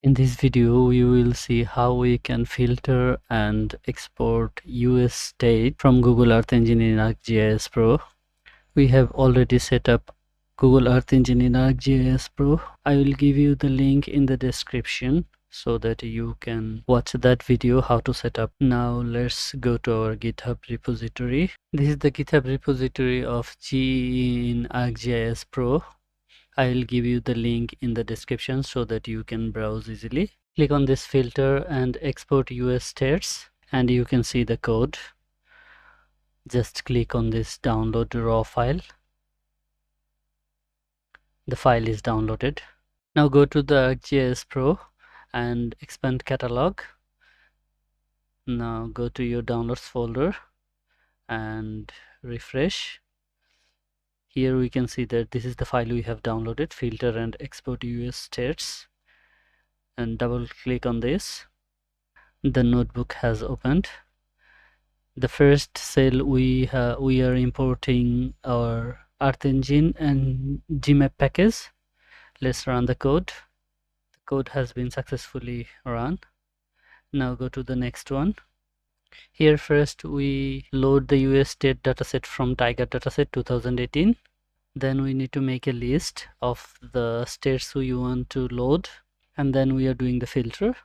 In this video, we will see how we can filter and export US data from Google Earth Engine in ArcGIS Pro. We have already set up Google Earth Engine in ArcGIS Pro. I will give you the link in the description so that you can watch that video how to set up. Now let's go to our GitHub repository. This is the GitHub repository of GE in ArcGIS Pro. I will give you the link in the description so that you can browse easily. Click on this filter and export US states and you can see the code. Just click on this download raw file. The file is downloaded. Now go to the ArcGIS Pro and expand catalog. Now go to your downloads folder and refresh. Here we can see that this is the file we have downloaded, filter and export US states, and double click on this. The notebook has opened. The first cell we are importing our Earth Engine and Gmap package. Let's run the code. The code has been successfully run. Now go to the next one. Here first we load the US state dataset from Tiger dataset 2018. Then we need to make a list of the states we want to load, and then we are doing the filter.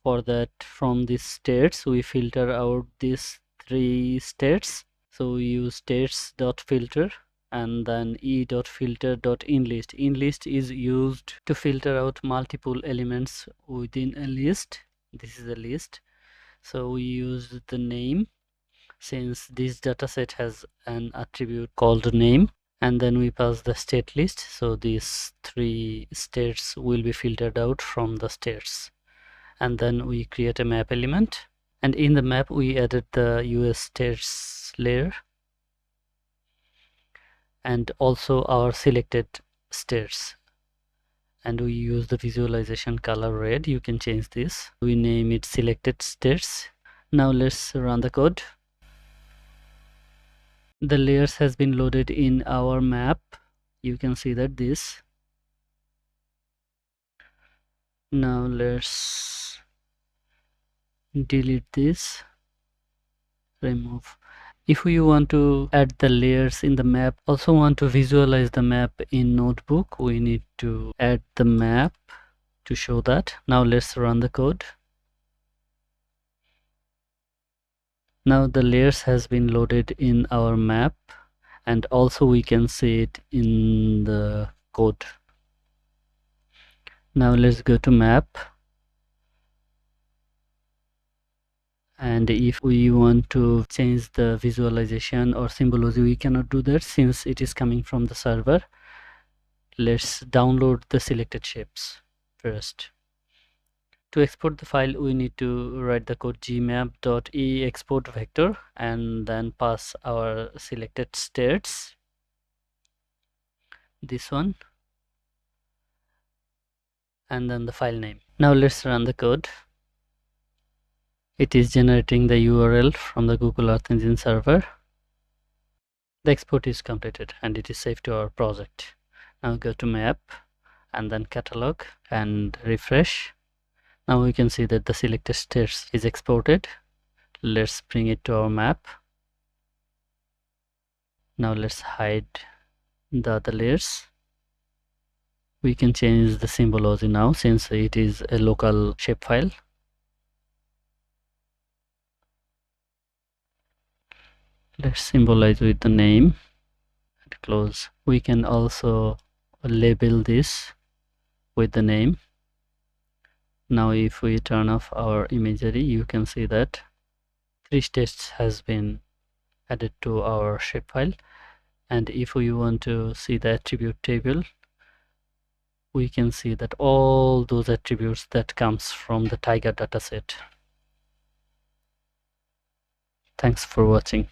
For that, from these states we filter out these 3 states. So we use states.filter and then e.filter.inList. InList is used to filter out multiple elements within a list. This is a list, so we use the name since this dataset has an attribute called name, and then we pass the state list. So these 3 states will be filtered out from the states, and then we create a map element, and in the map we added the US states layer and also our selected states, and we use the visualization color red. You can change this. We name it selected states. Now let's run the code. The layers has been loaded in our map. You can see that this. Now let's delete this, remove. If we want to add the layers in the map, also want to visualize the map in notebook, we need to add the map to show that. Now let's run the code. Now the layers has been loaded in our map, and also we can see it in the code. Now let's go to map, and if we want to change the visualization or symbology, we cannot do that since it is coming from the server. Let's download the selected shapes first. To export the file, we need to write the code gmap.e export vector and then pass our selected states, this one, and then the file name. Now let's run the code. It is generating the URL from the Google Earth Engine server. The export is completed and it is saved to our project. Now go to map and then catalog and refresh. Now we can see that the selected states is exported. Let's bring it to our map. Now let's hide the other layers. We can change the symbology now since it is a local shapefile. Let's symbolize with the name and close. We can also label this with the name. Now if we turn off our imagery, you can see that 3 states has been added to our shapefile. And if we want to see the attribute table, we can see that all those attributes that comes from the Tiger dataset. Thanks for watching.